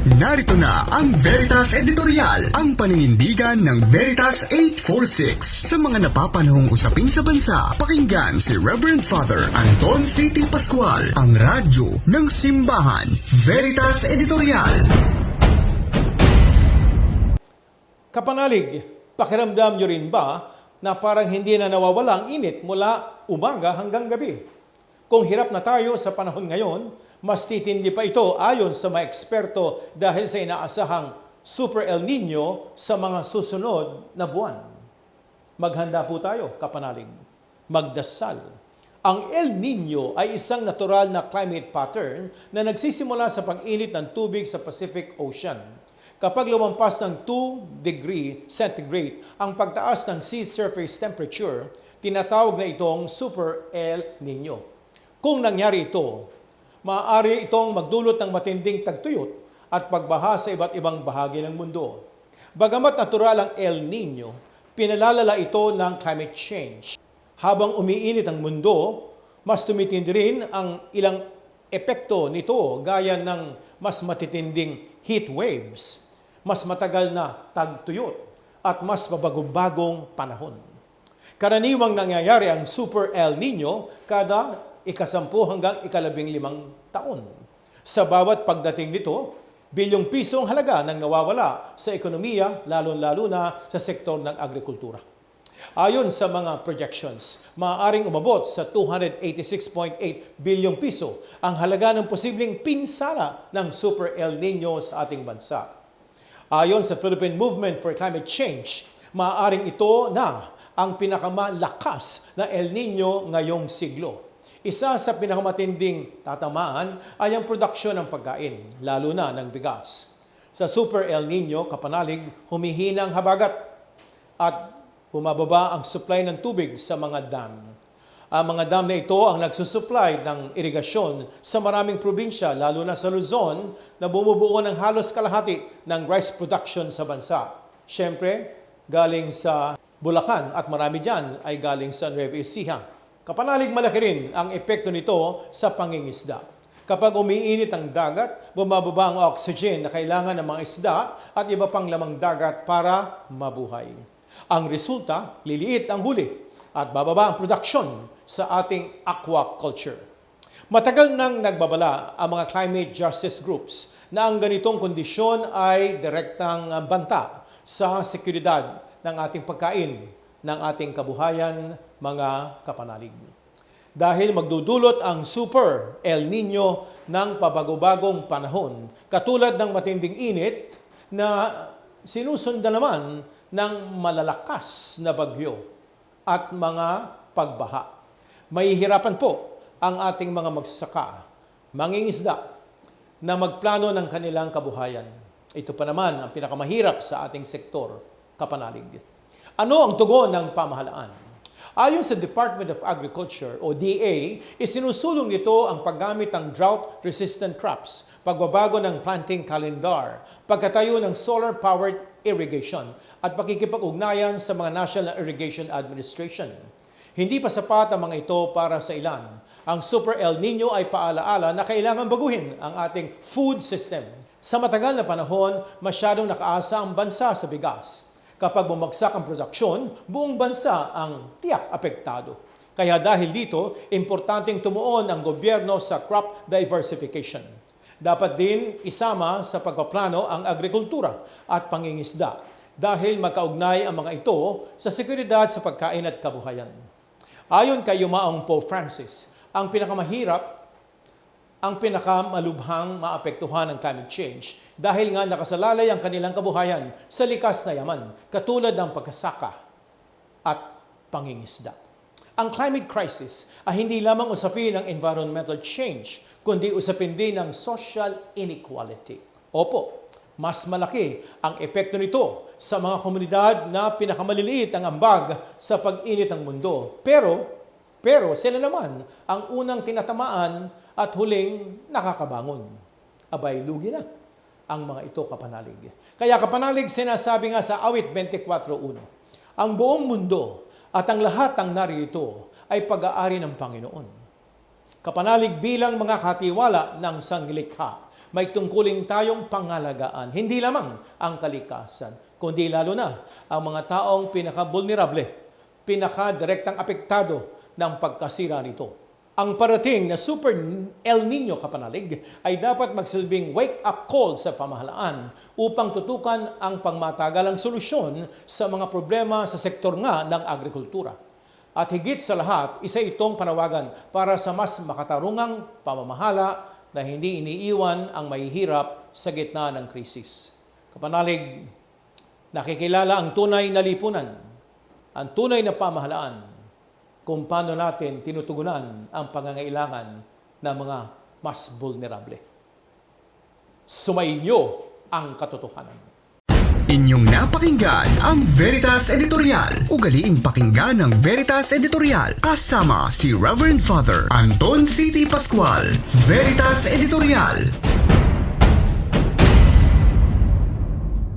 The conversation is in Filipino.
Narito na ang Veritas Editorial, ang paninindigan ng Veritas 846 sa mga napapanahong usapin sa bansa. Pakinggan si Reverend Father Anton C.T. Pascual, ang radyo ng simbahan. Veritas Editorial. Kapanalig, pakiramdam nyo rin ba na parang hindi na nawawala ang init mula umaga hanggang gabi? Kung hirap na tayo sa panahon ngayon, mas titindi pa ito ayon sa mga eksperto dahil sa inaasahang Super El Nino sa mga susunod na buwan. Maghanda po tayo, kapanalig. Magdasal. Ang El Nino ay isang natural na climate pattern na nagsisimula sa pag-init ng tubig sa Pacific Ocean. Kapag lumampas ng 2 degree centigrade ang pagtaas ng sea surface temperature, tinatawag na itong Super El Nino. Kung nangyari ito, maaari itong magdulot ng matinding tagtuyot at pagbaha sa iba't ibang bahagi ng mundo. Bagamat natural ang El Nino, pinalalala ito ng climate change. Habang umiinit ang mundo, mas tumitindi rin ang ilang epekto nito gaya ng mas matitinding heat waves, mas matagal na tagtuyot at mas mabagong-bagong panahon. Karaniwang nangyayari ang Super El Nino kada ika-10 hanggang ika-15 taon. Sa bawat pagdating nito, bilyong piso ang halaga ng nawawala sa ekonomiya, lalo-lalo na sa sektor ng agrikultura. Ayon sa mga projections, maaaring umabot sa 286.8 bilyong piso ang halaga ng posibleng pinsala ng Super El Nino sa ating bansa. Ayon sa Philippine Movement for Climate Change, maaaring ito na ang pinakamalakas na El Nino ngayong siglo. Isa sa pinakamatinding tatamaan ay ang produksyon ng pagkain, lalo na ng bigas. Sa Super El Nino, kapanalig, humihina ang habagat at bumababa ang supply ng tubig sa mga dam. Ang mga dam na ito ang nagsusupply ng irigasyon sa maraming probinsya, lalo na sa Luzon, na bumubuo ng halos kalahati ng rice production sa bansa. Siyempre, galing sa Bulacan at marami dyan ay galing sa Nueva Ecija. Kapanalig, malaki rin ang epekto nito sa pangingisda. Kapag umiinit ang dagat, bumababa ang oxygen na kailangan ng mga isda at iba pang lamang dagat para mabuhay. Ang resulta, liliit ang huli at bababa ang produksyon sa ating aquaculture. Matagal nang nagbabala ang mga climate justice groups na ang ganitong kondisyon ay direktang banta sa seguridad ng ating pagkain, ng ating kabuhayan, mga kapanalig. Dahil magdudulot ang Super El Nino ng pabago-bagong panahon, katulad ng matinding init na sinusundan naman ng malalakas na bagyo at mga pagbaha. Mahihirapan po ang ating mga magsasaka, mangingisda, na magplano ng kanilang kabuhayan. Ito pa naman ang pinakamahirap sa ating sektor, kapanalig. Ano ang tugon ng pamahalaan? Ayon sa Department of Agriculture o DA, isinusulong nito ang paggamit ng drought-resistant crops, pagbabago ng planting calendar, pagkatayo ng solar-powered irrigation, at pakikipag-ugnayan sa mga National Irrigation Administration. Hindi pa sapat ang mga ito para sa ilan. Ang Super El Nino ay paalaala na kailangan baguhin ang ating food system. Sa matagal na panahon, masyadong nakaasa ang bansa sa bigas. Kapag bumagsak ang produksyon, buong bansa ang tiyak apektado. Kaya dahil dito, importanteng tumuon ang gobyerno sa crop diversification. Dapat din isama sa pagpaplano ang agrikultura at pangingisda dahil magkaugnay ang mga ito sa seguridad sa pagkain at kabuhayan. Ayon kay Yumaong Pope Francis, ang pinakamalubhang maapektuhan ng climate change dahil nga nakasalalay ang kanilang kabuhayan sa likas na yaman, katulad ng pagkasaka at pangingisda. Ang climate crisis ay hindi lamang usapin ng environmental change, kundi usapin din ng social inequality. Opo, mas malaki ang epekto nito sa mga komunidad na pinakamaliliit ang ambag sa pag-init ng mundo. Pero sila naman ang unang tinatamaan at huling nakakabangon. Abay, lugi na ang mga ito, kapanalig. Kaya kapanalig, sinasabi nga sa Awit 24:1, ang buong mundo at ang lahat ng narito ay pag-aari ng Panginoon. Kapanalig, bilang mga katiwala ng sanglikha, may tungkulin tayong pangalagaan, hindi lamang ang kalikasan, kundi lalo na ang mga taong pinaka-vulnerable, pinaka-direktang apektado ng pagkasira nito. Ang parating na Super El Nino kapanalig ay dapat magsilbing wake-up call sa pamahalaan upang tutukan ang pangmatagalang solusyon sa mga problema sa sektor nga ng agrikultura. At higit sa lahat, isa itong panawagan para sa mas makatarungang pamamahala na hindi iniiwan ang mahihirap sa gitna ng krisis. Kapanalig, nakikilala ang tunay na lipunan, ang tunay na pamahalaan, kung paano natin tinutugunan ang pangangailangan ng mga mas vulnerable. Sumainyo ang katotohanan. Inyong napakinggan ang Veritas Editorial. Ugaliing pakinggan ng Veritas Editorial kasama si Reverend Father Anton C.T. Pascual. Veritas Editorial.